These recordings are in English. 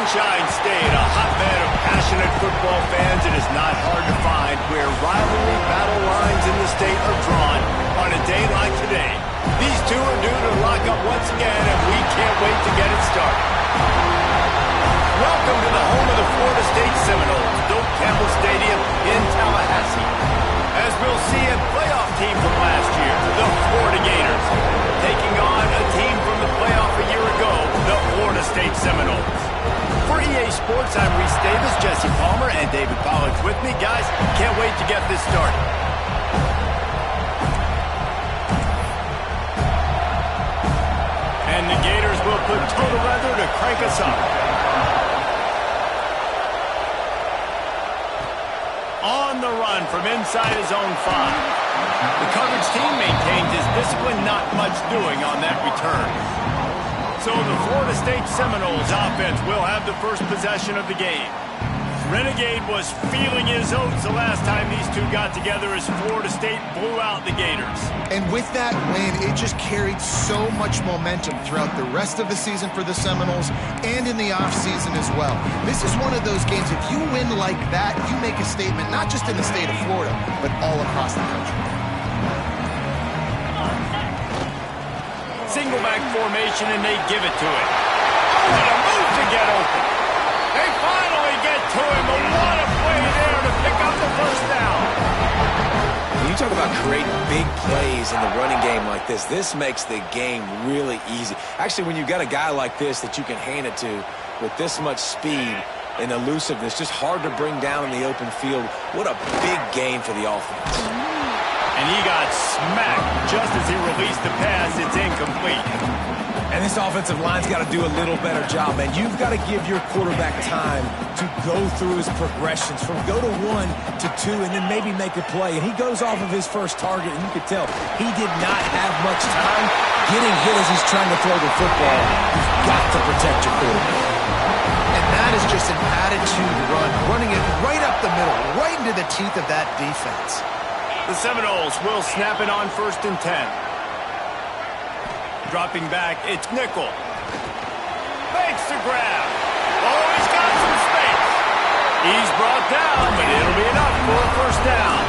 Sunshine State, a hotbed of passionate football fans. It is not hard to find where rivalry battle lines in the state are drawn on a day like today. These two are due to lock up once again, and we can't wait to get it started. Welcome to the home of the Florida State Seminoles, Doak Campbell Stadium in Tallahassee. As we'll see, a playoff team from last year, the Florida Gators, taking on a team from the playoff a year ago, the Florida State Seminoles. For EA Sports, I'm Reese Davis, Jesse Palmer, and David Pollock's with me. Guys, can't wait to get this started. And the Gators will put total weather to crank us up. On the run from inside his own 5. The coverage team maintains his discipline, not much doing on that return. So the Florida State Seminoles offense will have the first possession of the game. Renegade was feeling his oats the last time these two got together as Florida State blew out the Gators. And with that win, it just carried so much momentum throughout the rest of the season for the Seminoles and in the offseason as well. This is one of those games, if you win like that, you make a statement not just in the state of Florida, but all across the country. Single back formation, and they give it to it. Oh, what a move to get open. They finally get to him, but what a play there to pick up the first down. When you talk about creating big plays in the running game like this makes the game really easy. Actually, when you've got a guy like this that you can hand it to with this much speed and elusiveness, just hard to bring down in the open field, what a big gain for the offense. And he got smacked just as he released the pass. It's incomplete. And this offensive line's got to do a little better job, man. You've got to give your quarterback time to go through his progressions from go to 1 to 2 and then maybe make a play. And he goes off of his first target, and you could tell he did not have much time getting hit as he's trying to throw the football. You've got to protect your quarterback. And that is just an attitude run, running it right up the middle, right into the teeth of that defense. The Seminoles will snap it on 1st and 10. Dropping back, it's Nickel. Makes the grab. Oh, he's got some space. He's brought down, but it'll be enough for a first down.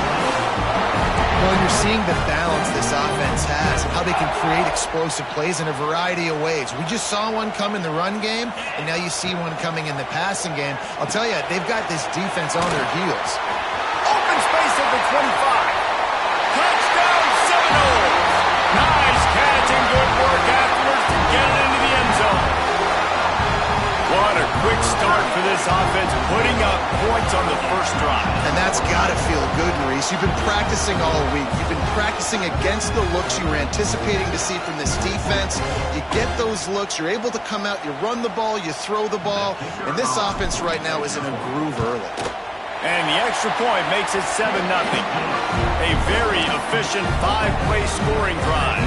Well, you're seeing the balance this offense has and how they can create explosive plays in a variety of ways. We just saw one come in the run game, and now you see one coming in the passing game. I'll tell you, they've got this defense on their heels. Open space at the 25. Touchdown, Seminoles. Nice catch and good work afterwards to get it into the end zone. What a quick start for this offense, putting up points on the first drive. And that's got to feel good, Maurice. You've been practicing all week. You've been practicing against the looks you were anticipating to see from this defense. You get those looks, you're able to come out, you run the ball, you throw the ball, and this offense right now is in a groove early. And the extra point makes it 7-0. A very efficient 5-play scoring drive.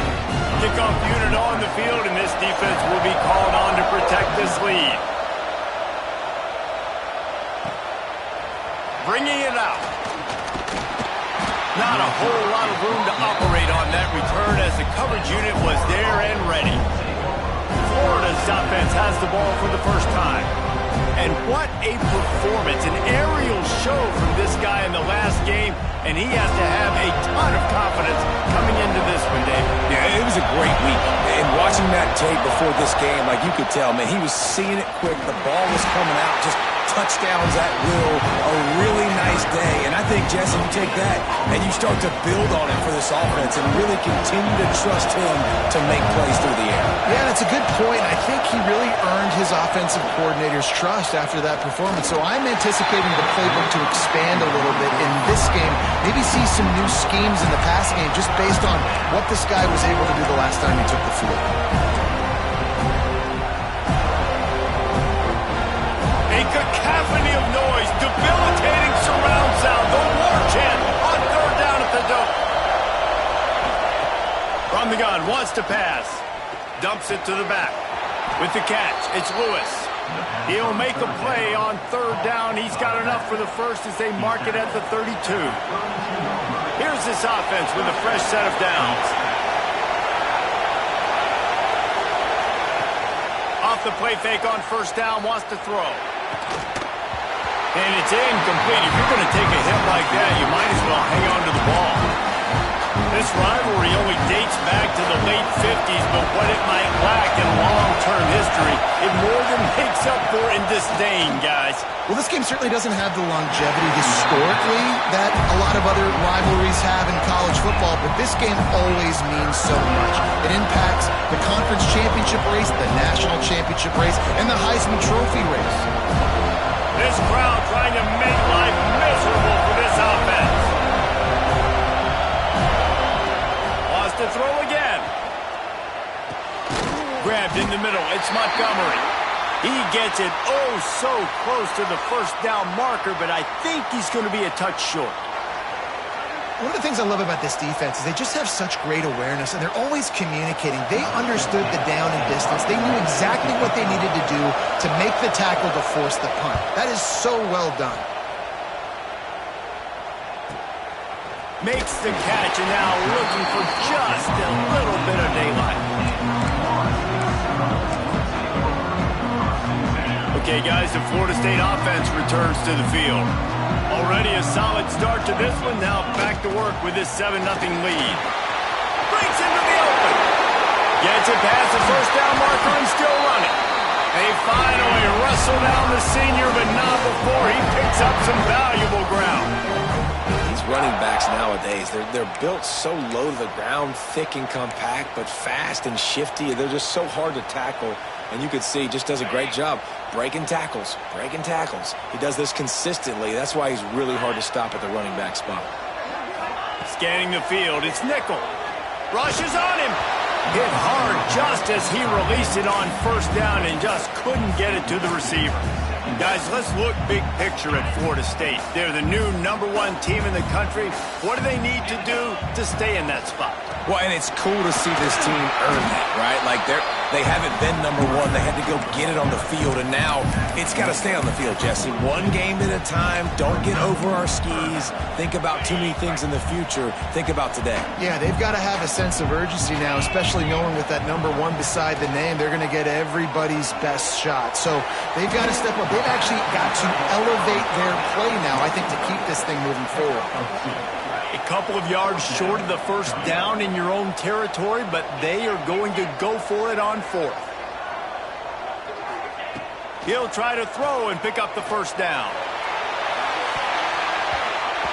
Kickoff unit on the field, and this defense will be called on to protect this lead. Bringing it out. Not a whole lot of room to operate on that return as the coverage unit was there and ready. Florida's offense has the ball for the first time. And what a performance, an aerial show from this guy in the last game, and he has to have a ton of confidence coming into this one, Dave. Yeah, it was a great week. And watching that tape before this game, like you could tell, man, he was seeing it quick. The ball was coming out, just touchdowns at will. A really nice day. And I think, Jesse, you take that and you start to build on it for this offense and really continue to trust him to make plays through the air. Yeah, that's a good point. I think he really earned his offensive coordinator's trust after that performance. So I'm anticipating the playbook to expand a little bit in this game. Maybe see some new schemes in the pass game just based on what this guy was able to do the last time he took the field. A cacophony of noise, debilitating surround sound, the war chant on 3rd down at the Doak. From the gun, wants to pass. Dumps it to the back. With the catch, it's Lewis. He'll make a play on 3rd down. He's got enough for the first as they mark it at the 32. Here's this offense with a fresh set of downs. off the play fake on first down, wants to throw. And it's incomplete. If you're going to take a hit like that, you might as well hang on to the ball. This rivalry only dates back to the late 50s, but what it might lack in long-term history, it more than makes up for in disdain, guys. Well, this game certainly doesn't have the longevity historically that a lot of other rivalries have in college football, but this game always means so much. It impacts the conference championship race, the national championship race, and the Heisman Trophy race. This crowd trying to make life miserable for this offense. Wants to throw again. Grabbed in the middle. It's Montgomery. He gets it so close to the first down marker, but I think he's going to be a touch short. One of the things I love about this defense is they just have such great awareness, and they're always communicating. They understood the down and distance. They knew exactly what they needed to do to make the tackle to force the punt. That is so well done. Makes the catch, and now looking for just a little bit of daylight. Okay, guys, the Florida State offense returns to the field. Already a solid start to this one. Now back to work with this 7-0 lead. Breaks into the open. Gets it past the first down marker and still running. They finally wrestle down the senior, but not before he picks up some valuable ground. These running backs nowadays, they're built so low to the ground, thick and compact, but fast and shifty. They're just so hard to tackle. And you can see he just does a great job breaking tackles, breaking tackles. He does this consistently. That's why he's really hard to stop at the running back spot. Scanning the field, it's Nickel. Rushes on him. Hit hard just as he released it on first down and just couldn't get it to the receiver. Guys, let's look big picture at Florida State. They're the new #1 team in the country. What do they need to do to stay in that spot? Well, and it's cool to see this team earn that, right? Like they haven't been #1. They had to go get it on the field, and now it's got to stay on the field, Jesse. One game at a time. Don't get over our skis. Think about too many things in the future. Think about today. Yeah, they've got to have a sense of urgency now, especially knowing with that #1 beside the name, they're going to get everybody's best shot. So they've got to step up. They've actually got to elevate their play now, I think, to keep this thing moving forward. A couple of yards short of the first down in your own territory, but they are going to go for it on fourth. He'll try to throw and pick up the first down.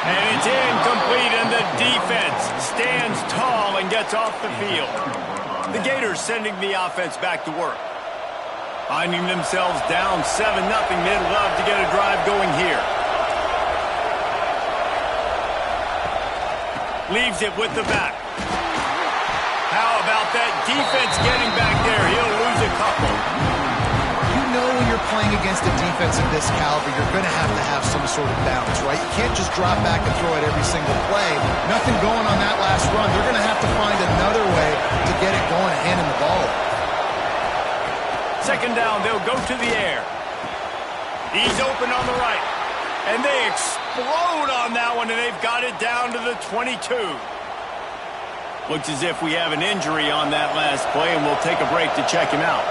And it's incomplete, and the defense stands tall and gets off the field. The Gators sending the offense back to work. Finding themselves down 7-0, they'd love to get a drive going here. Leaves it with the back. How about that defense getting back there? He'll lose a couple. You know when you're playing against a defense of this caliber, you're going to have some sort of balance, right? You can't just drop back and throw it every single play. Nothing going on that last run. They're going to have to find another way to get it going and handing the ball. Second down, they'll go to the air. He's open on the right. And they explode on that one, and they've got it down to the 22. Looks as if we have an injury on that last play, and we'll take a break to check him out.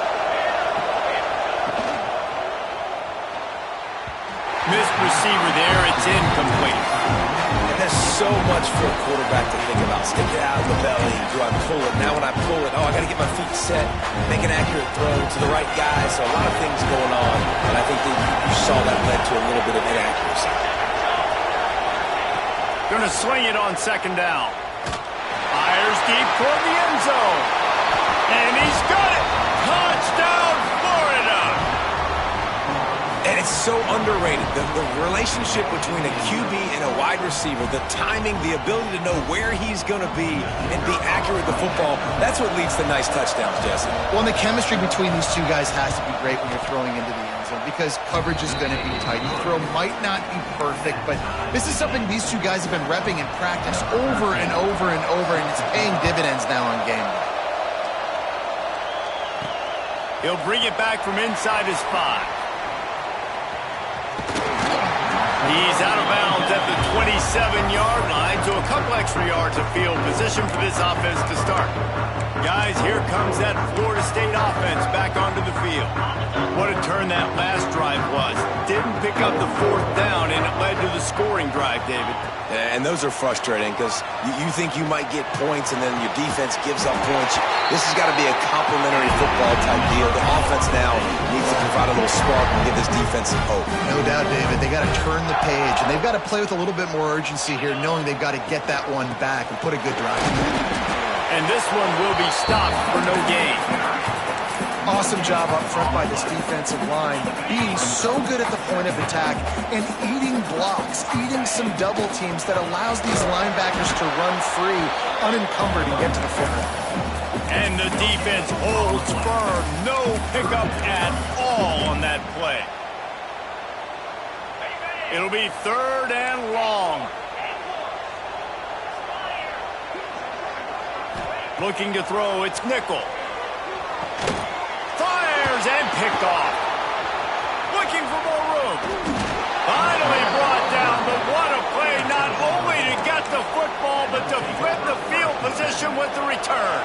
Missed receiver there. It's incomplete. And there's so much for a quarterback to think about. Stick it out of the belly. Do I pull it? Now when I pull it, I got to get my feet set, make an accurate throw to the right guy. So a lot of things going on, and I think that you saw that led to a little bit of inaccuracy. Going to swing it on second down. Fires deep toward the end zone. And he's got it. Touchdown, Florida. And it's so underrated. The relationship between a QB and a wide receiver, the timing, the ability to know where he's going to be and be accurate with the football, that's what leads to nice touchdowns, Jesse. Well, and the chemistry between these two guys has to be great when you're throwing into the end zone because coverage is going to be tight. The throw might not be perfect, but this is something these two guys have been repping in practice over and over and over, and it's paying dividends now on game day. He'll bring it back from inside his 5. He's out of bounds at the 27-yard line, so a couple extra yards of field position for this offense to start. Guys, here comes that Florida State offense back onto the field. What a turn that last drive was. Didn't pick up the fourth down, and it led to the scoring drive, David. And those are frustrating because you think you might get points and then your defense gives up points. This has got to be a complementary football type deal. The offense now needs to provide a little spark and give this defense some hope. No doubt, David. They got to turn the page, and they've got to play with a little bit more urgency here, knowing they've got to get that one back and put a good drive together. And this one will be stopped for no gain. Awesome job up front by this defensive line, being so good at the point of attack and eating blocks, eating some double teams that allows these linebackers to run free, unencumbered, and get to the football. And the defense holds firm. No pickup at all on that play. It'll be 3rd and long. Looking to throw, it's Nickel. Fires and picked off. Looking for more room. Finally brought down, but what a play, not only to get the football, but to flip the field position with the return.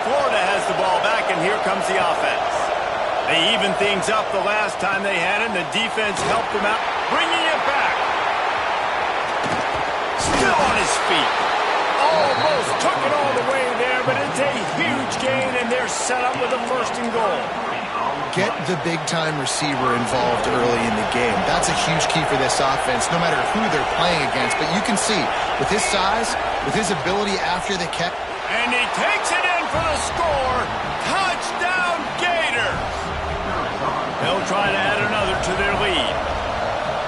Florida has the ball back, and here comes the offense. They evened things up the last time they had it, and the defense helped them out, bringing it back. Still on his feet. Almost took it all the way there, but it's a huge gain, and they're set up with a 1st and goal. Get the big-time receiver involved early in the game. That's a huge key for this offense, no matter who they're playing against. But you can see, with his size, with his ability after the catch. And he takes it in for the score. Touchdown, Gators. They'll try to add another to their lead.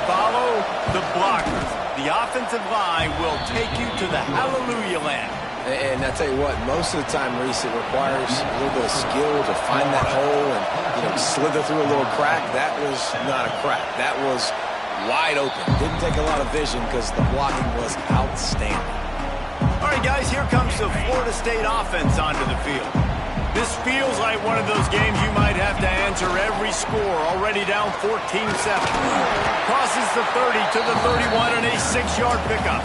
Follow the blockers. The offensive line will take you to the hallelujah land. And I tell you what, most of the time, Reese, it requires a little bit of skill to find that hole and slither through a little crack. That was not a crack. That was wide open. Didn't take a lot of vision because the blocking was outstanding. All right, guys, here comes the Florida State offense onto the field. This feels like one of those games you might have to answer every score. Already down 14-7. Crosses the 30 to the 31 and a 6-yard pickup.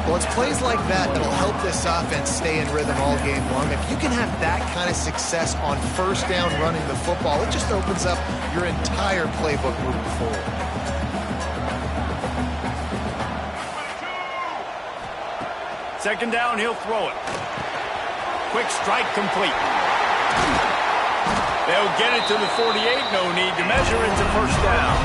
Well, it's plays like that that'll help this offense stay in rhythm all game long. If you can have that kind of success on 1st down running the football, it just opens up your entire playbook moving forward. Second down, he'll throw it. Quick strike complete. They'll get it to the 48. No need to measure into 1st down.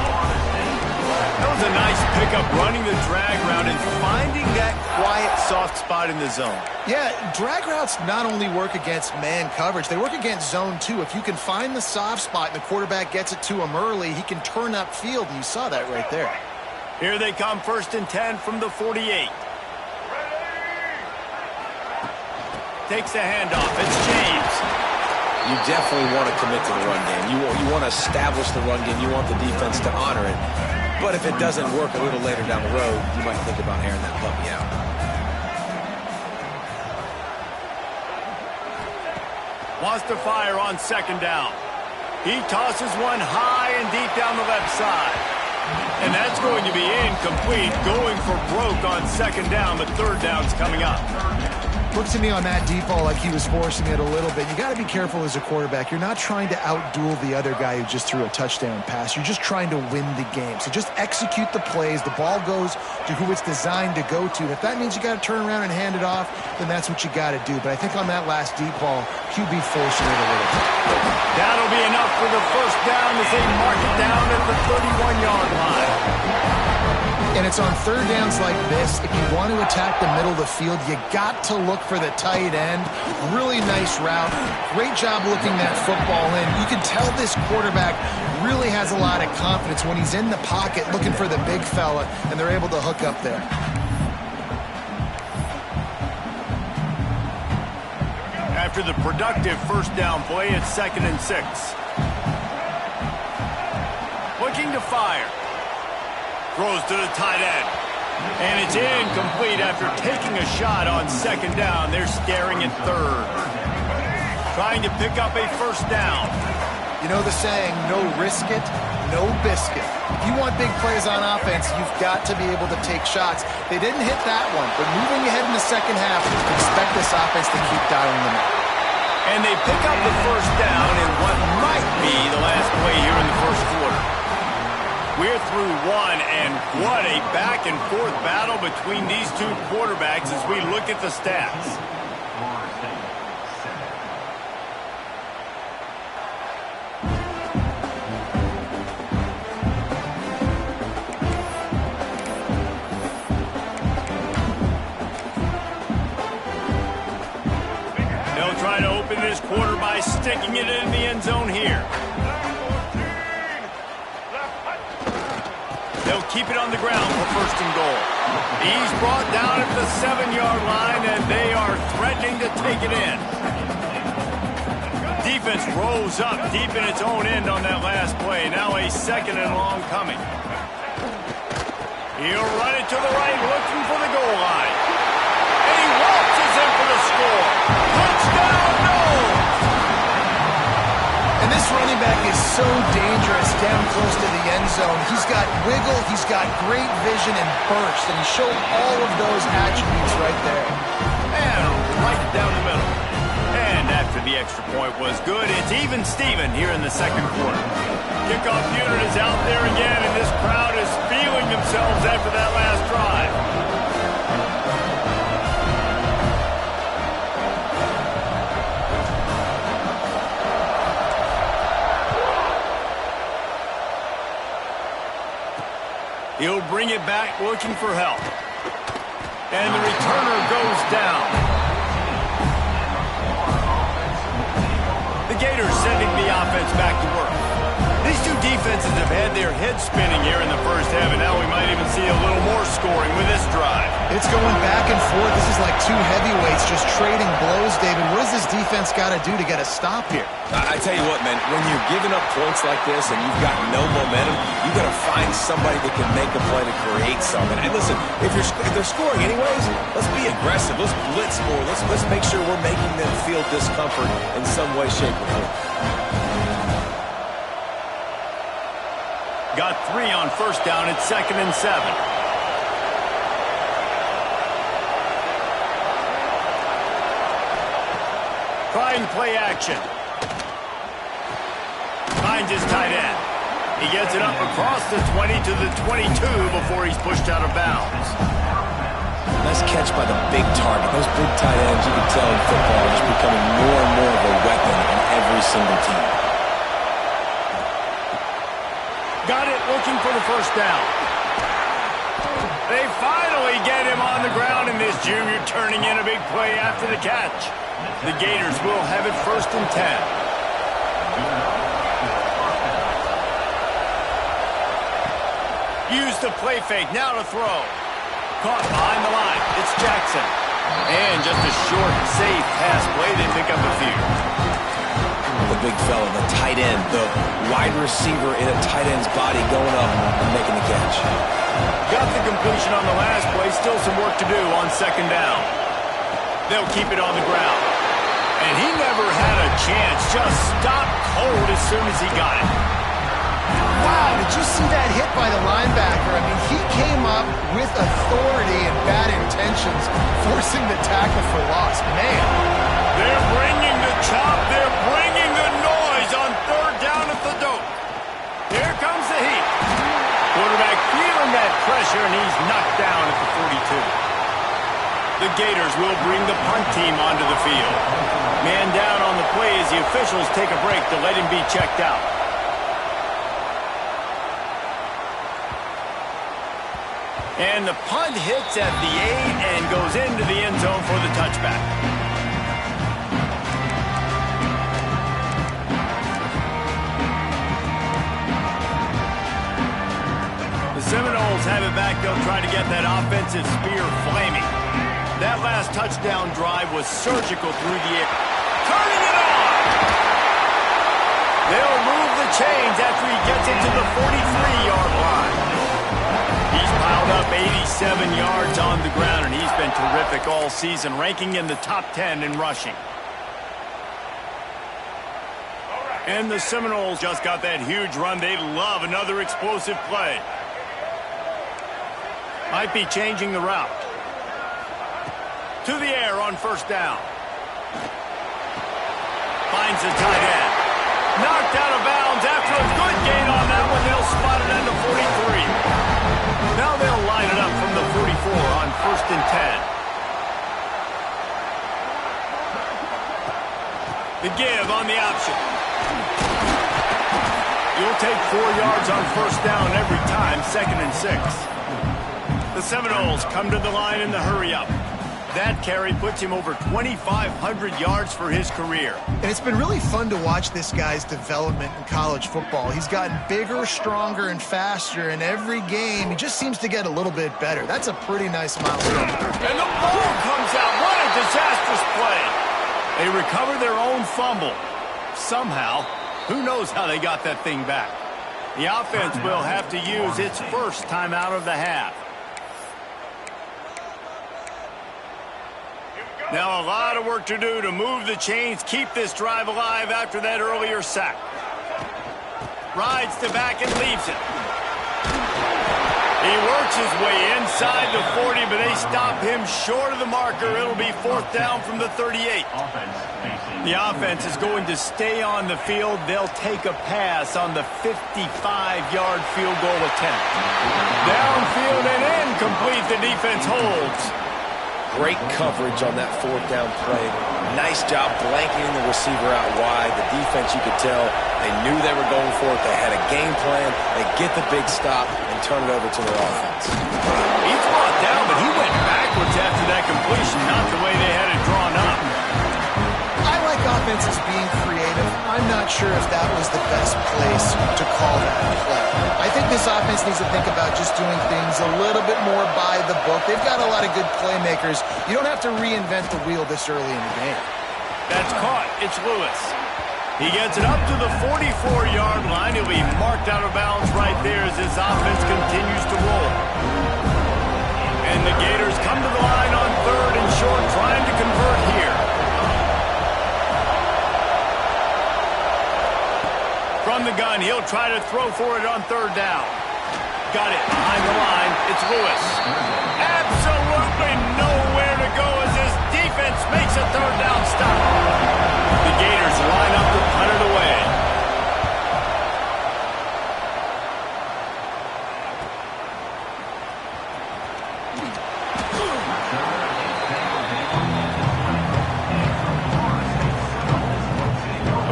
That was a nice pickup, running the drag route and finding that quiet, soft spot in the zone. Yeah, drag routes not only work against man coverage, they work against zone too. If you can find the soft spot and the quarterback gets it to him early, he can turn upfield, and you saw that right there. Here they come, 1st and 10 from the 48. Takes the handoff. It's James. You definitely want to commit to the run game. You want to establish the run game. You want the defense to honor it. But if it doesn't work a little later down the road, you might think about airing that puppy out. Wants to fire on 2nd down. He tosses one high and deep down the left side. And that's going to be incomplete. Going for broke on 2nd down, but 3rd down's coming up. Looked to me on that deep ball like he was forcing it a little bit. You got to be careful as a quarterback. You're not trying to outduel the other guy who just threw a touchdown pass. You're just trying to win the game. So just execute the plays. The ball goes to who it's designed to go to. If that means you got to turn around and hand it off, then that's what you got to do. But I think on that last deep ball, QB forcing it a little bit. That'll be enough for the 1st down as they mark it down at the 31-yard line. And it's on 3rd downs like this. If you want to attack the middle of the field, you got to look for the tight end. Really nice route. Great job looking that football in. You can tell this quarterback really has a lot of confidence when he's in the pocket looking for the big fella, and they're able to hook up there. After the productive 1st down play, it's 2nd and 6. Looking to fire. Throws to the tight end. And it's incomplete after taking a shot on 2nd down. They're staring at 3rd. Trying to pick up a 1st down. You know the saying, no risk it, no biscuit. If you want big plays on offense, you've got to be able to take shots. They didn't hit that one, but moving ahead in the 2nd half, expect this offense to keep dialing them up. And they pick up the first down in what might be the last play here in the first quarter. We're through one, and what a back-and-forth battle between these two quarterbacks as we look at the stats. They'll try to open this quarter by sticking it in the end zone here. They'll keep it on the ground for first and goal. He's brought down at the 7-yard line, and they are threatening to take it in. Defense rose up deep in its own end on that last play. Now a second and long coming. He'll run it to the right, looking for the goal line. And he waltzes in for the score. Touchdown, no! And this running back is so dangerous down close to the end zone. He's got wiggle, he's got great vision and burst, and he showed all of those attributes right there. And right down the middle. And after the extra point was good, it's even Steven here in the second quarter. Kickoff unit is out there again, and this crowd is feeling themselves after that last drive. He'll bring it back looking for help. And the returner goes down. The Gators sending the offense back to work. These two defenses have had their heads spinning here in the first half, and now we might even see a little more scoring with this drive. It's going back and forth. This is like two heavyweights just trading blows, David. What does this defense got to do to get a stop here? I tell you what, man, when you're giving up points like this and you've got no momentum, you got to find somebody that can make a play to create something. And listen, if they're scoring anyways, let's be aggressive. Let's blitz more. Let's make sure we're making them feel discomfort in some way, shape, or form. Got 3 on first down at 2nd and 7. Trying play action. Finds his tight end. He gets it up across the 20 to the 22 before he's pushed out of bounds. Nice catch by the big target. Those big tight ends, you can tell in football, are just becoming more and more of a weapon in every single team. Got it, looking for the first down. They finally get him on the ground, and this junior turning in a big play after the catch. The Gators will have it 1st and 10. Use the play fake, now to throw. Caught behind the line, it's Jackson. And just a short, safe pass play, they pick up a few. The big fella, the tight end, the wide receiver in a tight end's body going up and making the catch. Got the completion on the last play, still some work to do on 2nd down. They'll keep it on the ground. And he never had a chance, just stopped cold as soon as he got it. Wow, did you see that hit by the linebacker? I mean, he came up with authority and bad intentions, forcing the tackle for loss. Man. They're bringing the chop. They're bringing the noise on 3rd down at the dope. Here comes the heat. Quarterback feeling that pressure, and he's knocked down at the 42. The Gators will bring the punt team onto the field. Man down on the play as the officials take a break to let him be checked out. And the punt hits at the 8 and goes into the end zone for the touchback. The Seminoles have it back. They'll try to get that offensive spear flaming. That last touchdown drive was surgical through the air. Turning it on! They'll move the chains after he gets it to the 43-yard line. He's piled up 87 yards on the ground, and he's been terrific all season, ranking in the top 10 in rushing. And the Seminoles just got that huge run. They love another explosive play. To the air on first down. Finds the tight end. Knocked out of bounds after a good gain on that one. They'll spot it at the 43. Now they'll line it up from the 44 on first and 10. The give on the option. You'll take 4 yards on first down every time, 2nd and 6. The Seminoles come to the line in the hurry-up. That carry puts him over 2,500 yards for his career. And it's been really fun to watch this guy's development in college football. He's gotten bigger, stronger, and faster, and every game he just seems to get a little bit better. That's a pretty nice milestone. And the ball comes out. What a disastrous play. They recover their own fumble. Somehow, who knows how they got that thing back. The offense will have to use its first timeout of the half. Now a lot of work to do to move the chains, keep this drive alive after that earlier sack. Rides the back and leaves it. He works his way inside the 40, but they stop him short of the marker. It'll be 4th down from the 38. The offense is going to stay on the field. They'll take a pass on the 55-yard field goal attempt. Downfield and incomplete. The defense holds. Great coverage on that 4th down play. Nice job blanketing the receiver out wide. The defense, you could tell, they knew they were going for it. They had a game plan. They get the big stop and turn it over to their offense. He's brought down, but he went backwards after that completion, not the way they had it drawn up. I like offenses being creative. I'm not sure if that was the best place to call that play. I think this offense needs to think about just doing things a little bit more by the book. They've got a lot of good playmakers. You don't have to reinvent the wheel this early in the game. That's caught. It's Lewis. He gets it up to the 44-yard line. He'll be marked out of bounds right there as his offense continues to roll. And the Gators come to the line on 3rd and short, trying to convert here. From the gun, he'll try to throw for it on 3rd down. Got it behind the line. It's Lewis. Absolutely nowhere to go as his defense makes a 3rd down stop. The Gators line up to punt it away.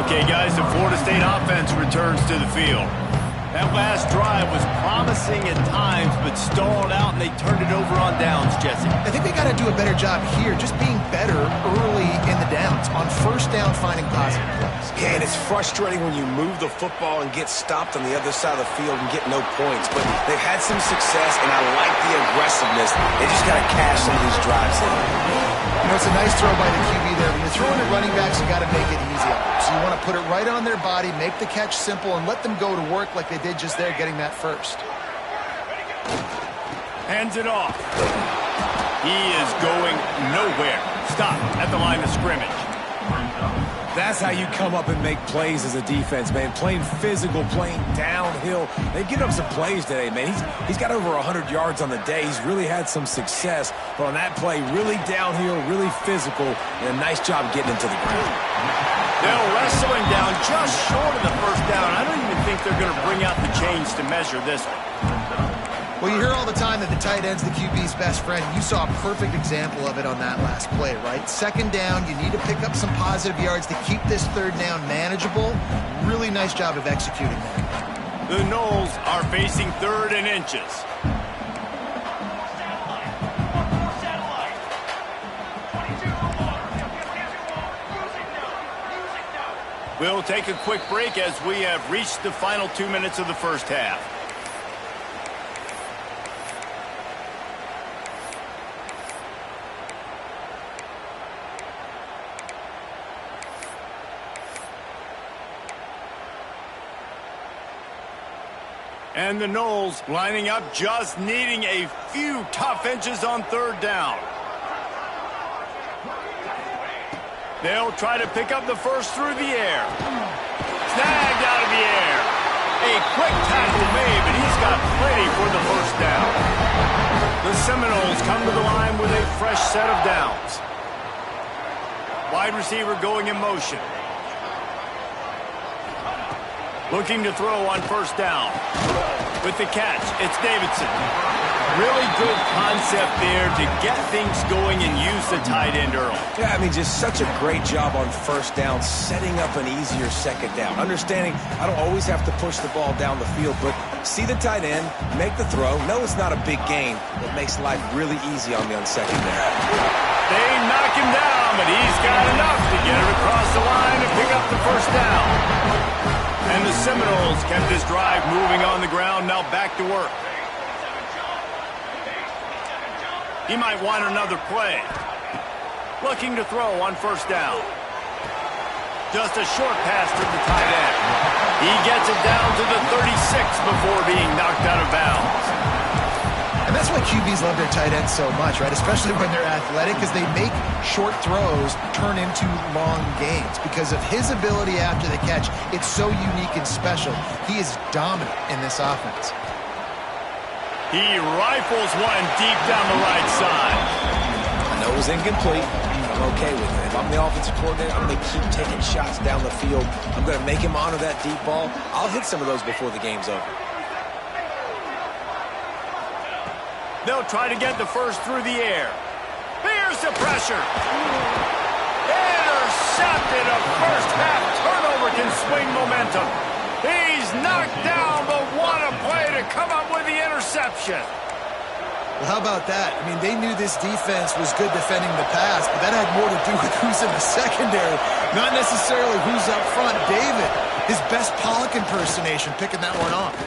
Okay, guys, the Florida State offense returns to the field. That last drive was promising at times, but stalled out, and they turned it over on downs, Jesse. I think they got to do a better job here, just being better early in the downs. On first down, finding positive plays. Yeah, and it's frustrating when you move the football and get stopped on the other side of the field and get no points. But they've had some success, and I like the aggressiveness. They just got to cash some of these drives in. You know, it's a nice throw by the QB there. When you're throwing at running backs, you got to make it easy on them. So you want to put it right on their body, make the catch simple, and let them go to work like they did just there, getting that first. Hands it off. He is going nowhere. Stop at the line of scrimmage. That's how you come up and make plays as a defense, man. Playing physical, playing downhill. They've given up some plays today, man. He's got over 100 yards on the day. He's really had some success. But on that play, really downhill, really physical, and a nice job getting into the ground. They'll wrestle him down just short of the first down. I don't even think they're going to bring out the chains to measure this one. Well, you hear all the time that the tight end's the QB's best friend. You saw a perfect example of it on that last play, right? 2nd down, you need to pick up some positive yards to keep this 3rd down manageable. Really nice job of executing that. The Noles are facing 3rd and inches. We'll take a quick break as we have reached the final 2 minutes of the first half. And the Noles lining up, just needing a few tough inches on 3rd down. They'll try to pick up the first through the air. Snagged out of the air. A quick tackle made, but he's got plenty for the first down. The Seminoles come to the line with a fresh set of downs. Wide receiver going in motion. Looking to throw on first down. With the catch, it's Davidson. Really good concept there to get things going and use the tight end early. Yeah, I mean, just such a great job on first down, setting up an easier second down. Understanding I don't always have to push the ball down the field, but see the tight end, make the throw. No, it's not a big gain. It makes life really easy on me on second down. They knock him down, but he's got enough to get it across the line and pick up the first down. And the Seminoles kept this drive moving on the ground, now back to work. He might want another play. Looking to throw on first down. Just a short pass to the tight end. He gets it down to the 36 before being knocked out of bounds. And that's why QBs love their tight ends so much, right? Especially when they're athletic, because they make short throws turn into long gains. Because of his ability after the catch, it's so unique and special. He is dominant in this offense. He rifles one deep down the right side. I know it was incomplete. I'm okay with it. If I'm the offensive coordinator, I'm going to keep taking shots down the field. I'm going to make him honor that deep ball. I'll hit some of those before the game's over. They'll try to get the first through the air. Here's the pressure. Intercepted. A first half turnover can swing momentum. He's knocked down, but what a play to come up with the interception. Well, how about that? I mean, they knew this defense was good defending the pass, but that had more to do with who's in the secondary, not necessarily who's up front. David, his best Pollock impersonation, picking that one off.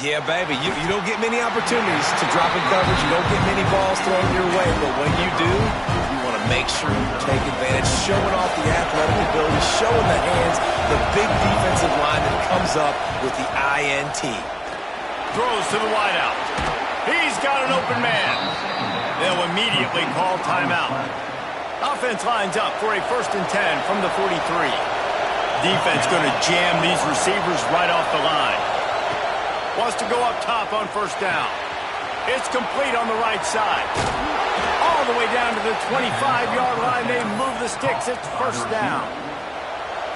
Yeah, baby, you don't get many opportunities to drop in coverage. You don't get many balls thrown your way, but when you do, you want to make sure you take advantage, showing off the athletic ability, showing the hands, the big defensive line that comes up with the INT. Throws to the wideout. He's got an open man. They'll immediately call timeout. Offense lines up for a 1st and 10 from the 43. Defense going to jam these receivers right off the line. Wants to go up top on first down. It's complete on the right side. All the way down to the 25-yard line. They move the sticks. It's first down.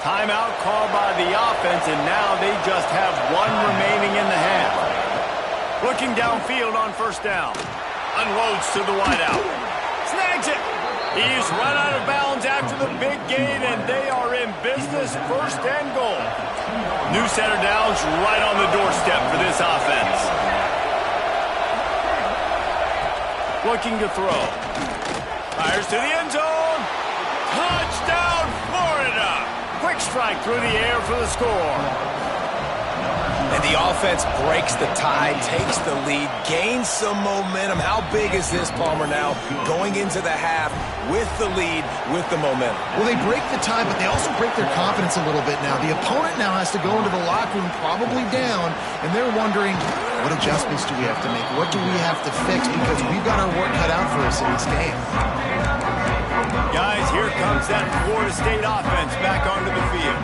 Timeout called by the offense, and now they just have one remaining in the half. Looking downfield on first down. Unloads to the wideout. Snags it. He's run out of bounds after the big gain, and they are in business, 1st and goal. New set of downs right on the doorstep for this offense. Looking to throw. Fires to the end zone. Touchdown, Florida. Quick strike through the air for the score. And the offense breaks the tie, takes the lead, gains some momentum. How big is this, Palmer, now? Going into the half with the lead, with the momentum. Well, they break the tie, but they also break their confidence a little bit now. The opponent now has to go into the locker room probably down, and they're wondering, what adjustments do we have to make? What do we have to fix? Because we've got our work cut out for us in this game. Guys, here comes that Florida State offense back onto the field.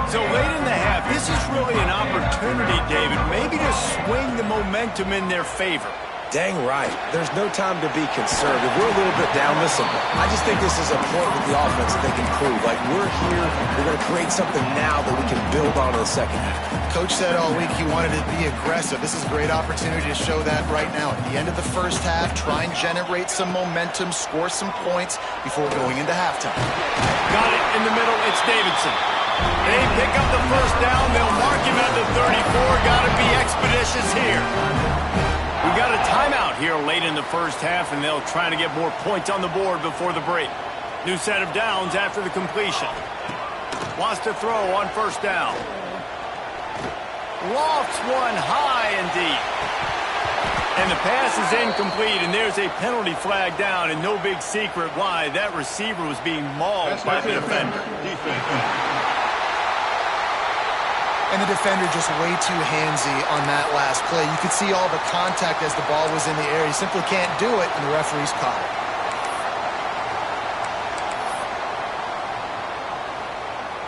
So late in the half, this is really an opportunity, David, maybe to swing the momentum in their favor. Dang right. There's no time to be conservative. We're a little bit down. Listen, I just think this is a point with the offense that they can prove. Like, we're here, we're going to create something now that we can build on in the second half. Coach said all week he wanted to be aggressive. This is a great opportunity to show that right now. At the end of the first half, try and generate some momentum, score some points before going into halftime. Got it in the middle. It's Davidson. They pick up the first down. They'll mark him at the 34. Got to be expeditious here. We got a timeout here late in the first half, and they'll try to get more points on the board before the break. New set of downs after the completion. Wants to throw on first down. Lofts one high and deep. And the pass is incomplete, and there's a penalty flag down, and no big secret why. That receiver was being mauled by the defender. And the defender just way too handsy on that last play. You could see all the contact as the ball was in the air. He simply can't do it, and the referee's caught it.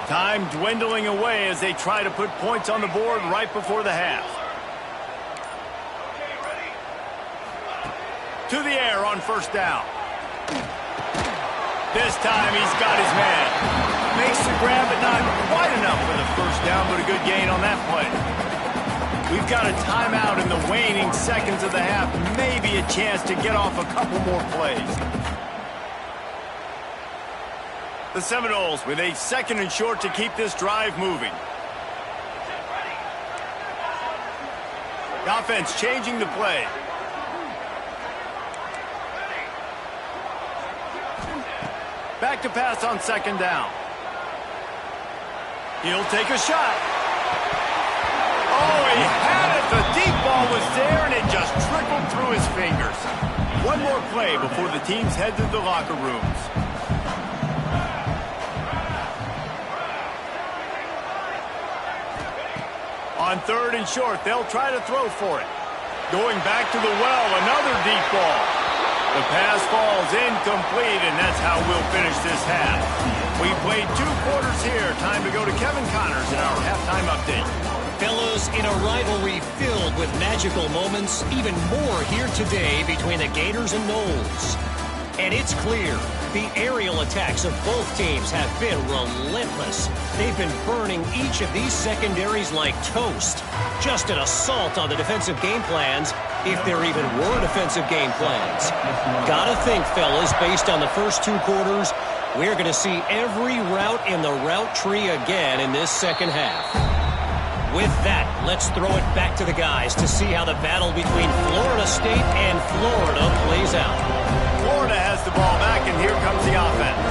Time dwindling away as they try to put points on the board right before the half. To the air on first down. This time he's got his man. Makes the grab, but not quite enough for the first down, but a good gain on that play. We've got a timeout in the waning seconds of the half. Maybe a chance to get off a couple more plays. The Seminoles with a 2nd and short to keep this drive moving. The offense changing the play. Back to pass on 2nd down. He'll take a shot. Oh, he had it. The deep ball was there, and it just trickled through his fingers. One more play before the teams head to the locker rooms. On 3rd and short, they'll try to throw for it. Going back to the well, another deep ball. The pass falls incomplete, and that's how we'll finish this half. We played 2 quarters here. Time to go to Kevin Connors in our halftime update. Fellas, in a rivalry filled with magical moments, even more here today between the Gators and Noles. And it's clear, the aerial attacks of both teams have been relentless. They've been burning each of these secondaries like toast. Just an assault on the defensive game plans, if there even were defensive game plans. Gotta think, fellas, based on the first 2 quarters, we're going to see every route in the route tree again in this second half. With that, let's throw it back to the guys to see how the battle between Florida State and Florida plays out. Florida has the ball back, and here comes the offense.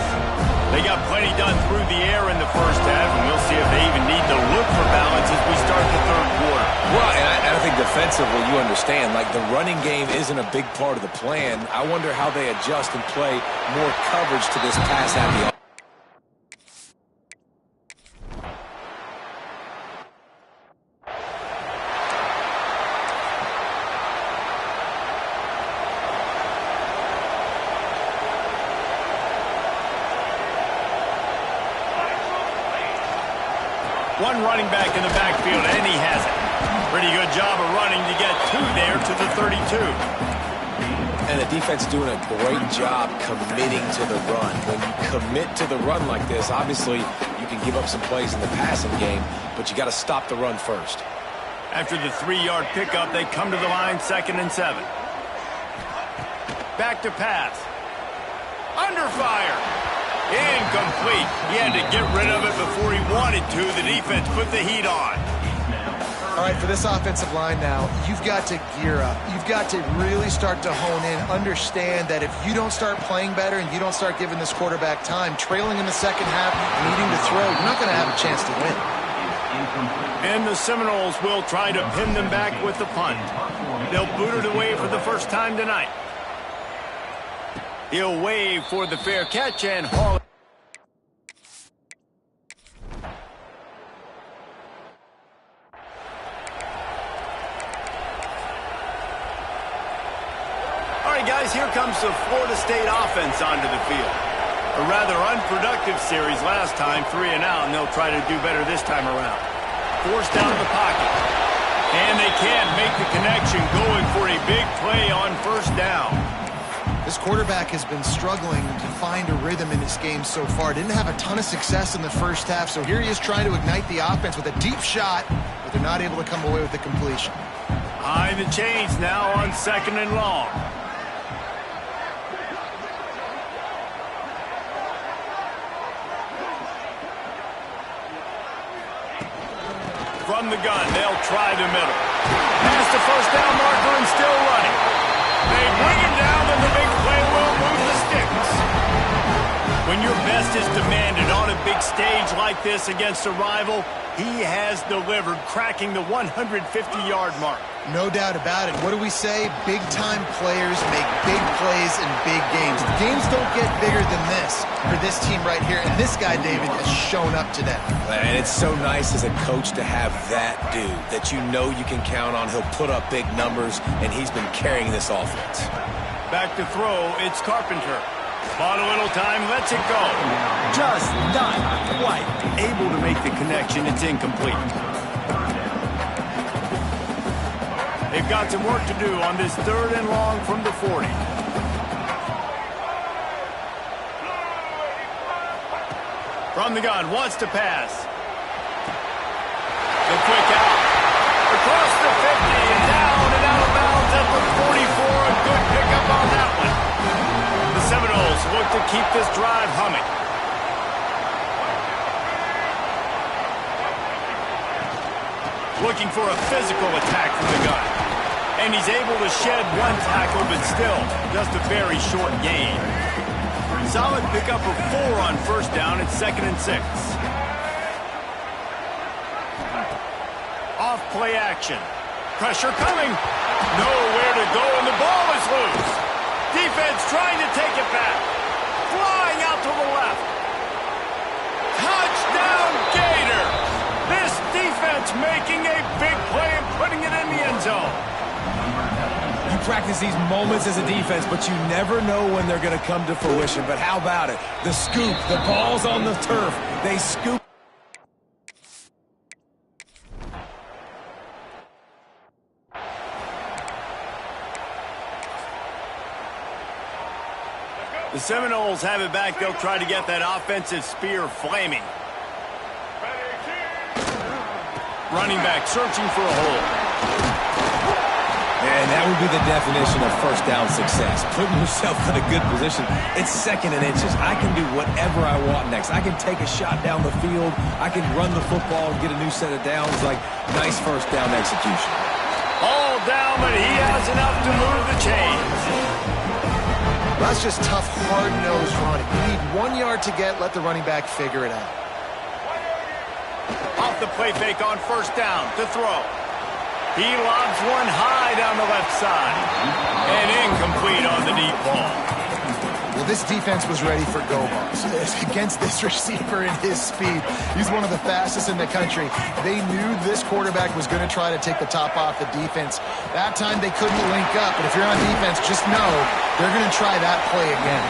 They got plenty done through the air in the first half, and we'll see if they even need to look for balance as we start the 3rd quarter. Well, and I think defensively, you understand, like the running game isn't a big part of the plan. I wonder how they adjust and play more coverage to this pass-happy offense. One running back in the backfield, and he has it. Pretty good job of running to get 2 there to the 32. And the defense doing a great job committing to the run. When you commit to the run like this, obviously you can give up some plays in the passing game, but you got to stop the run first. After the 3-yard pickup, they come to the line, 2nd and 7. Back to pass. Under fire. Incomplete. He had to get rid of it before he wanted to. The defense put the heat on. All right, for this offensive line now, you've got to gear up. You've got to really start to hone in, understand that if you don't start playing better and you don't start giving this quarterback time, trailing in the second half, needing to throw, you're not going to have a chance to win. And the Seminoles will try to pin them back with the punt. They'll boot it away for the first time tonight. He'll wave for the fair catch and haul it. All right, guys, here comes the Florida State offense onto the field. A rather unproductive series last time, 3 and out, and they'll try to do better this time around. Forced out of the pocket. And they can't make the connection, going for a big play on first down. This quarterback has been struggling to find a rhythm in his game so far. Didn't have a ton of success in the first half, so here he is trying to ignite the offense with a deep shot, but they're not able to come away with the completion. High the chains now on 2nd and long. From the gun, they'll try the middle. Past the first down marker and still running. They bring him down, and the big play will move the sticks. When your best is demanded on a big stage like this against a rival, he has delivered, cracking the 150-yard mark. No doubt about it. What do we say? Big-time players make big plays in big games. Games don't get bigger than this for this team right here, and this guy, David, has shown up today. And it's so nice as a coach to have that dude that you know you can count on. He'll put up big numbers, and he's been carrying this offense. Back to throw, it's Carpenter. Bought a little time, lets it go. Just not quite able to make the connection. It's incomplete. They've got some work to do on this 3rd and long from the 40. From the gun, wants to pass. The quick out. Across the 50 and down and out of bounds at the 44. A good pickup on that one. The Seminoles look to keep this drive humming. Looking for a physical attack from the gun. And he's able to shed one tackle, but still just a very short gain. Solid pickup of 4 on 1st down and 2nd and 6. Off play action. Pressure coming. Nowhere to go, and the ball is loose. Defense trying to take it back. Flying out to the left. Touchdown, Gators! This defense making a big play and putting it in the end zone. You practice these moments as a defense, but you never know when they're going to come to fruition. But how about it? The scoop, the ball's on the turf. They scoop. The Seminoles have it back. They'll try to get that offensive spear flaming. Running back searching for a hole. And that would be the definition of 1st down success. Putting yourself in a good position. It's 2nd and inches. I can do whatever I want next. I can take a shot down the field. I can run the football and get a new set of downs. Like, nice 1st down execution. All down, but he has enough to move the chains. That's just tough, hard-nosed running. You need 1 yard to get. Let the running back figure it out. Off the play fake on 1st down to throw. He lobs one high down the left side. And incomplete on the deep ball. Well, this defense was ready for go balls. Against this receiver and his speed, he's one of the fastest in the country. They knew this quarterback was going to try to take the top off the defense. That time they couldn't link up, but if you're on defense, just know they're going to try that play again.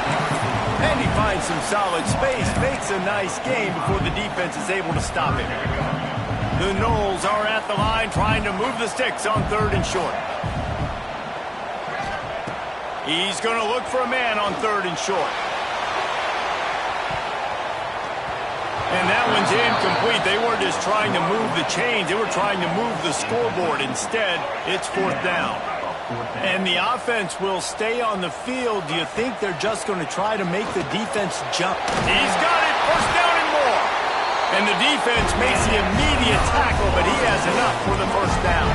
And he finds some solid space, makes a nice game before the defense is able to stop him. The Noles are at the line trying to move the sticks on 3rd and short. He's going to look for a man on 3rd and short. And that one's incomplete. They weren't just trying to move the chains. They were trying to move the scoreboard. Instead, it's 4th down. And the offense will stay on the field. Do you think they're just going to try to make the defense jump? He's got it. 1st down and more. And the defense makes the immediate tackle, but he has enough for the 1st down.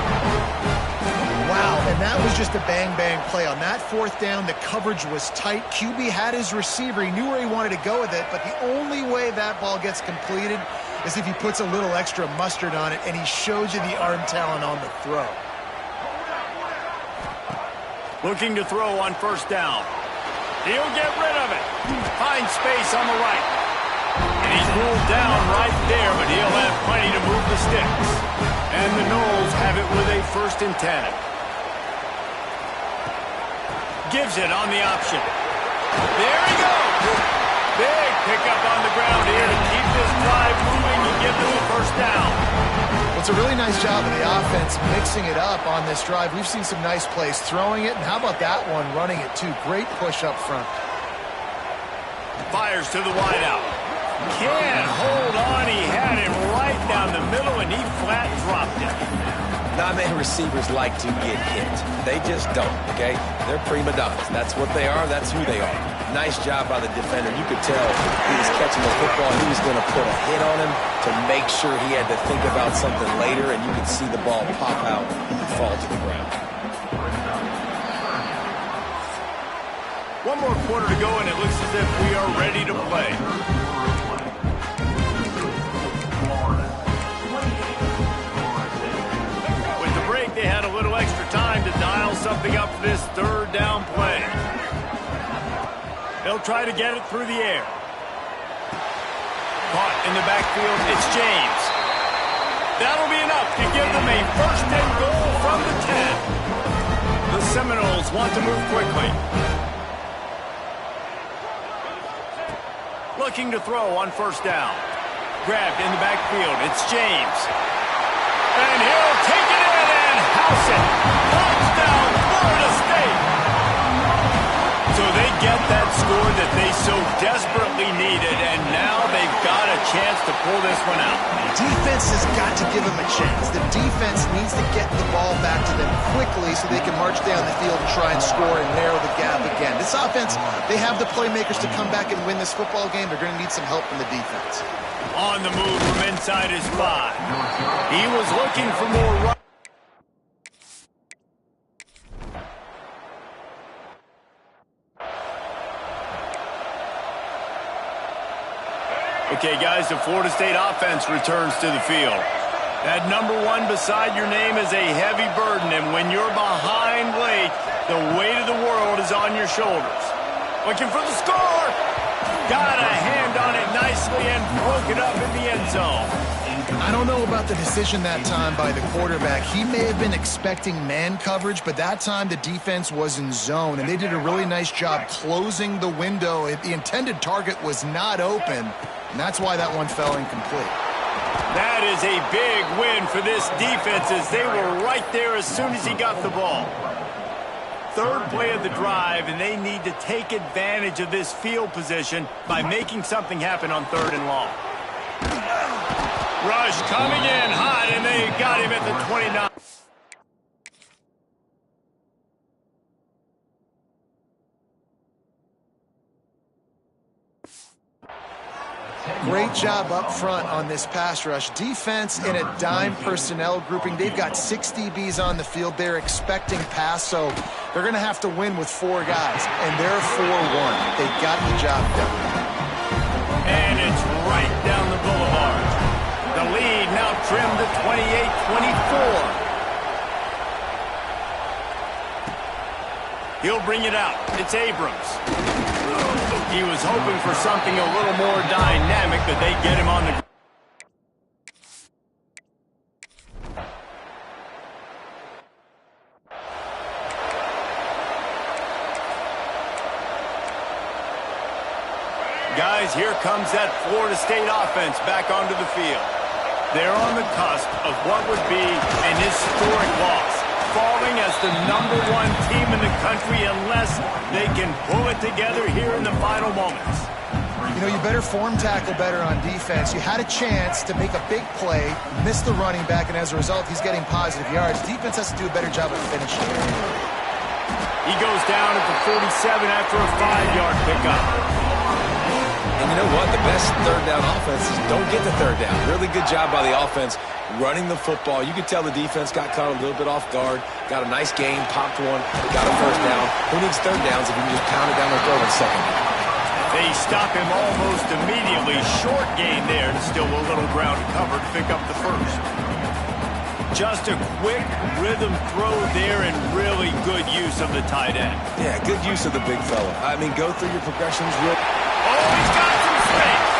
Wow, and that was just a bang-bang play. On that 4th down, the coverage was tight. QB had his receiver. He knew where he wanted to go with it, but the only way that ball gets completed is if he puts a little extra mustard on it, and he shows you the arm talent on the throw. Looking to throw on 1st down. He'll get rid of it. Finds space on the right. And he's ruled down right there, but he'll have plenty to move the sticks. And the Noles have it with a 1st and 10. Gives it on the option. There he goes. Big pickup on the ground here to keep this drive moving and give them the 1st down. Well, it's a really nice job of the offense mixing it up on this drive. We've seen some nice plays throwing it, and how about that one running it too? Great push up front. Fires to the wideout. Can't hold on. He had it right down the middle, and he flat dropped it. Not many receivers like to get hit. They just don't, okay? They're prima donnas. That's what they are. That's who they are. Nice job by the defender. You could tell he was catching the football. He was going to put a hit on him to make sure he had to think about something later, and you could see the ball pop out and fall to the ground. One more quarter to go, and it looks as if we are ready to play. With the break, they had a little extra time to dial something up for this 3rd down play. They'll try to get it through the air. Caught in the backfield, it's James. That'll be enough to give them a 1st and goal from the 10. The Seminoles want to move quickly. Looking to throw on 1st down. Grabbed in the backfield. It's James. And he'll take it in and house it. get that score that they so desperately needed, and now they've got a chance to pull this one out. Defense has got to give them a chance. The defense needs to get the ball back to them quickly so they can march down the field and try and score and narrow the gap again. This offense, they have the playmakers to come back and win this football game. They're going to need some help from the defense. On the move from inside his 5. He was looking for more run. Okay, guys, the Florida State offense returns to the field. That number 1 beside your name is a heavy burden, and when you're behind late, the weight of the world is on your shoulders. Looking for the score! Got a hand on it nicely and broke it up in the end zone. I don't know about the decision that time by the quarterback. He may have been expecting man coverage, but that time the defense was in zone, and they did a really nice job closing the window. The intended target was not open, and that's why that one fell incomplete. That is a big win for this defense as they were right there as soon as he got the ball. Third play of the drive, and they need to take advantage of this field position by making something happen on 3rd and long. Rush coming in hot, and they got him at the 29. Great job up front on this pass rush. Defense in a dime personnel grouping. They've got 6 DBs on the field. They're expecting pass, so they're going to have to win with 4 guys, and they're 4-1. They got the job done. And it's right down the boulevard. The lead now trimmed to 28-24. He'll bring it out. It's Abrams. He was hoping for something a little more dynamic, but they get him on the ground. Guys, here comes that Florida State offense back onto the field. They're on the cusp of what would be an historic loss, falling as the number 1 team in the country unless they can pull it together here in the final moments. You know, you better form tackle better on defense. You had a chance to make a big play, missed the running back, and as a result, he's getting positive yards. Defense has to do a better job of finishing. He goes down at the 47 after a 5-yard pickup. And you know what? The best 3rd down offense is don't get the 3rd down. Really good job by the offense running the football. You could tell the defense got caught a little bit off guard, got a nice gain, popped one, got a 1st down. Who needs 3rd downs if you can just pound it down the throat on 2nd down? They stop him almost immediately. Short gain there, and still a little ground to cover to pick up the 1st. Just a quick rhythm throw there and really good use of the tight end. Yeah, good use of the big fella. I mean, go through your progressions real. Oh, he's got some space.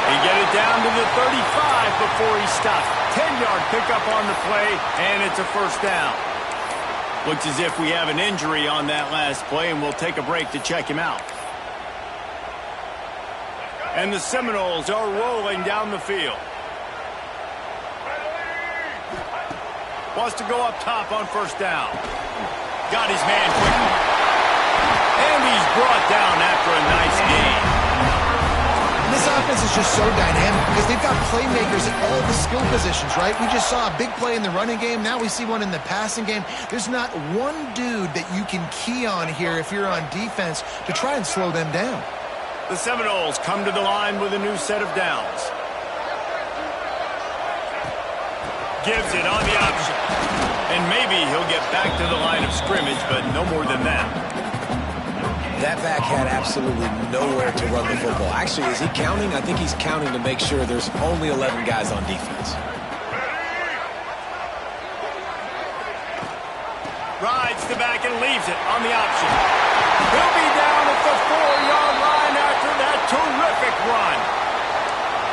He get it down to the 35 before he stops. 10-yard pickup on the play, and it's a 1st down. Looks as if we have an injury on that last play, and we'll take a break to check him out. And the Seminoles are rolling down the field. Wants to go up top on 1st down. Got his man quickly. And he's brought down after a nice gain. This offense is just so dynamic because they've got playmakers at all the skill positions, right? We just saw a big play in the running game. Now we see one in the passing game. There's not one dude that you can key on here if you're on defense to try and slow them down. The Seminoles come to the line with a new set of downs. Gives it on the option. And maybe he'll get back to the line of scrimmage, but no more than that. That back had absolutely nowhere to run the football. Actually, is he counting? I think he's counting to make sure there's only 11 guys on defense. Rides the back and leaves it on the option. He'll be down at the 4-yard line after that terrific run.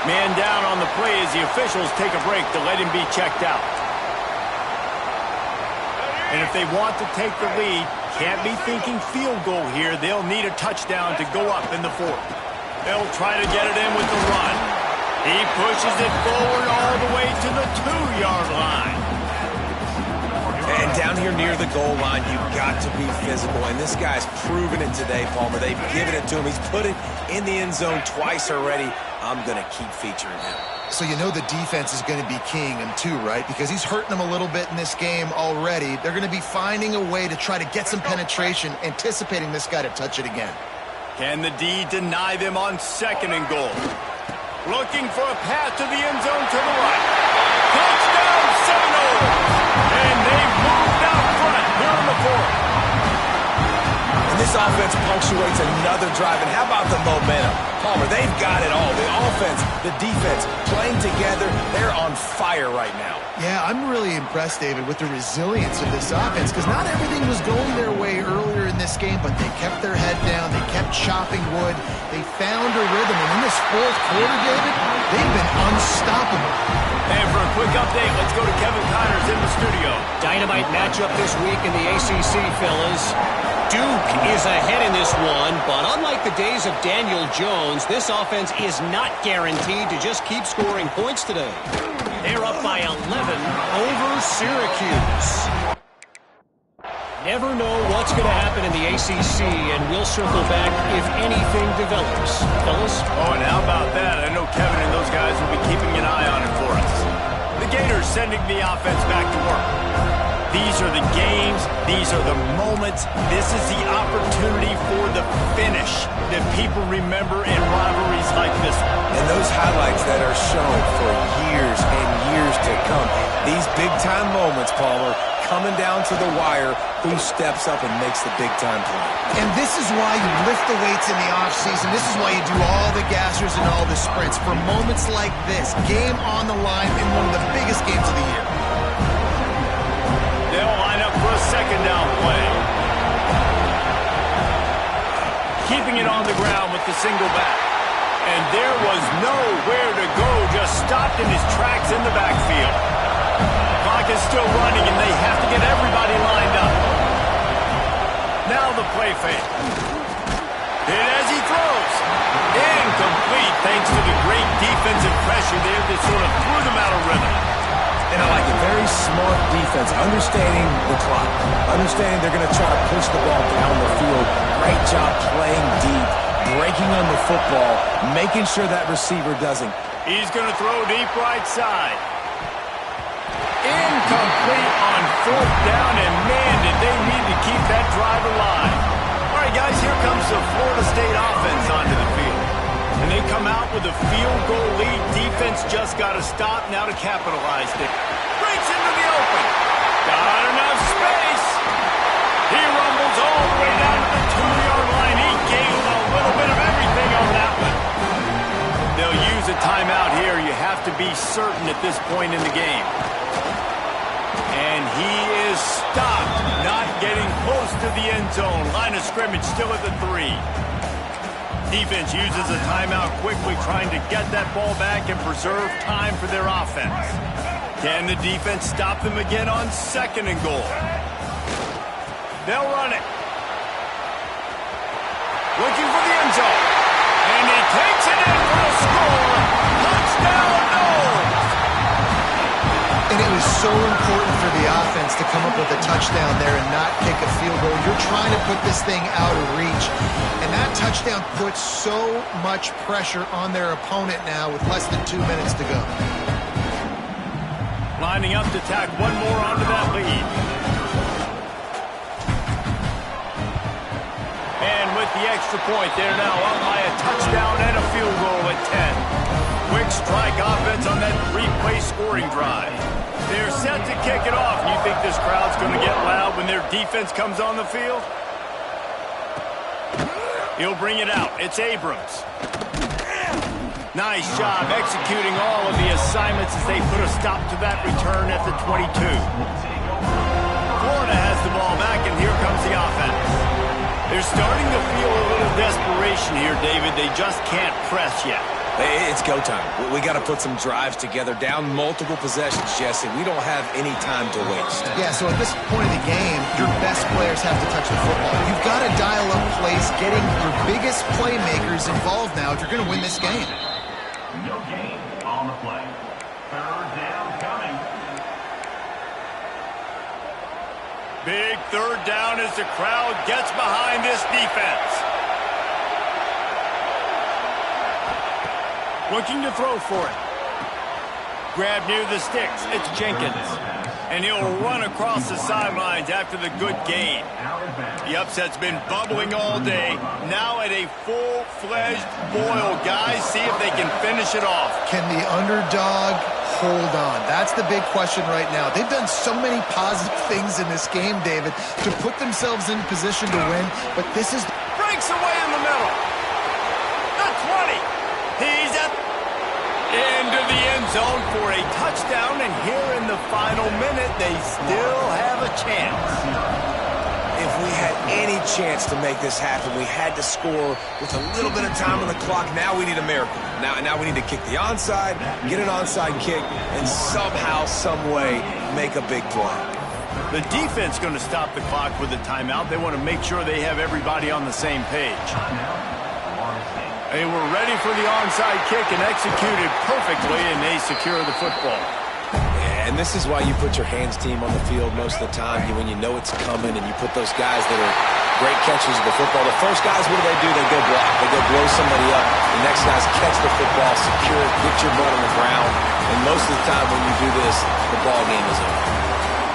Man down on the play as the officials take a break to let him be checked out. And if they want to take the lead, can't be thinking field goal here. They'll need a touchdown to go up in the 4th. They'll try to get it in with the run. He pushes it forward all the way to the 2-yard line. And down here near the goal line, you've got to be physical. And this guy's proven it today, Palmer. They've given it to him. He's put it in the end zone twice already. I'm going to keep featuring him. So you know the defense is going to be keying him too, right? Because he's hurting them a little bit in this game already. They're going to be finding a way to try to get some penetration, anticipating this guy to touch it again. Can the D deny them on 2nd and goal? Looking for a path to the end zone to the right. Touchdown Seminoles! And they've moved out front here in the 4th. And this offense punctuates another drive. And how about the momentum? Palmer, they've got it all. The offense, the defense, playing together. They're on fire right now. Yeah, I'm really impressed, David, with the resilience of this offense, because not everything was going their way earlier in this game, but they kept their head down. They kept chopping wood. They found a rhythm. And in this 4th quarter, David, they've been unstoppable. And for a quick update, let's go to Kevin Connors in the studio. Dynamite matchup this week in the ACC, fellas. Duke is ahead in this one, but unlike the days of Daniel Jones, this offense is not guaranteed to just keep scoring points today. They're up by 11 over Syracuse. Never know what's going to happen in the ACC, and we'll circle back if anything develops. Fellas? Oh, and how about that? I know Kevin and those guys will be keeping an eye on it for us. The Gators sending the offense back to work. These are the games. These are the moments. This is the opportunity for the finish that people remember in rivalries like this one. And those highlights that are shown for years and years to come. These big-time moments, Palmer, coming down to the wire, who steps up and makes the big-time play. And this is why you lift the weights in the offseason. This is why you do all the gassers and all the sprints. For moments like this, game on the line in one of the biggest games of the year. They'll line up for a 2nd down play. Keeping it on the ground with the single back. And there was nowhere to go, just stopped in his tracks in the backfield. Clock is still running, and they have to get everybody lined up. Now the play fake. And as he throws, incomplete thanks to the great defensive pressure there that sort of threw them out of rhythm. And I like a very smart defense, understanding the clock, understanding they're going to try to push the ball down the field. Great job playing deep, breaking on the football, making sure that receiver doesn't. He's going to throw deep right side. Incomplete on 4th down, and man, did they need to keep that drive alive. All right, guys, here comes the Florida State offense onto the field. And they come out with a field goal lead. Defense just got to stop now to capitalize it. Breaks into the open. Got enough space. He rumbles all the way down to the 2-yard line. He gained a little bit of everything on that one. They'll use a timeout here. You have to be certain at this point in the game. And he is stopped, not getting close to the end zone. Line of scrimmage still at the 3. Defense uses a timeout quickly, trying to get that ball back and preserve time for their offense. Can the defense stop them again on 2nd and goal? They'll run it. Looking for the end zone. And he takes it in for a score. Touchdown, Noles! And it was so important for the offense to come up with a touchdown there and not kick a field goal. You're trying to put this thing out of reach. And that touchdown puts so much pressure on their opponent now with less than 2 minutes to go. Lining up to tack one more onto that lead. And with the extra point, they're now up by a touchdown and a field goal at 10. Quick strike offense on that 3-play scoring drive. They're set to kick it off. You think this crowd's going to get loud when their defense comes on the field? He'll bring it out. It's Abrams. Nice job executing all of the assignments as they put a stop to that return at the 22. Florida has the ball back, and here comes the offense. They're starting to feel a little desperation here, David. They just can't press yet. It's go time. We got to put some drives together, down multiple possessions, Jesse. We don't have any time to waste. Yeah, so at this point of the game, your best players have to touch the football. You've got to dial up plays, getting your biggest playmakers involved now if you're going to win this game. No gain on the play. 3rd down coming. Big third down as the crowd gets behind this defense. Looking to throw for it. Grab near the sticks. It's Jenkins. And he'll run across the sidelines after the good gain. The upset's been bubbling all day. Now at a full-fledged boil. Guys, see if they can finish it off. Can the underdog hold on? That's the big question right now. They've done so many positive things in this game, David, to put themselves in position to win, but this is... Breaks away in the middle. The 20. He's at into the end zone for a touchdown, and here in the final minute, they still have a chance. If we had any chance to make this happen, we had to score with a little bit of time on the clock. Now we need a miracle. Now we need to kick the onside, get an onside kick, and somehow, some way, make a big play. The defense going to stop the clock with a timeout. They want to make sure they have everybody on the same page. They were ready for the onside kick and executed perfectly, and they secure the football. Yeah, and this is why you put your hands team on the field most of the time. When you know it's coming, and you put those guys that are great catchers of the football. The first guys, what do? They go block. They go blow somebody up. The next guys catch the football, secure it, get your butt on the ground. And most of the time when you do this, the ball game is over.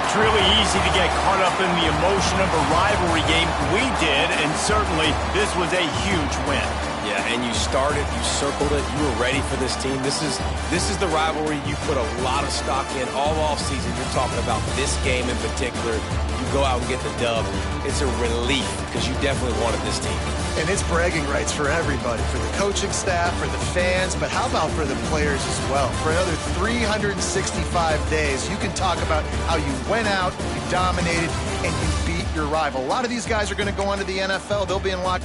It's really easy to get caught up in the emotion of a rivalry game. We did, and certainly this was a huge win. Yeah, and you started, you circled it, you were ready for this team. This is the rivalry you put a lot of stock in all offseason. You're talking about this game in particular. You go out and get the dub. It's a relief because you definitely wanted this team. And it's bragging rights for everybody, for the coaching staff, for the fans, but how about for the players as well? For another 365 days, you can talk about how you went out, you dominated, and you beat your rival. A lot of these guys are going to go on to the NFL. They'll be in lock.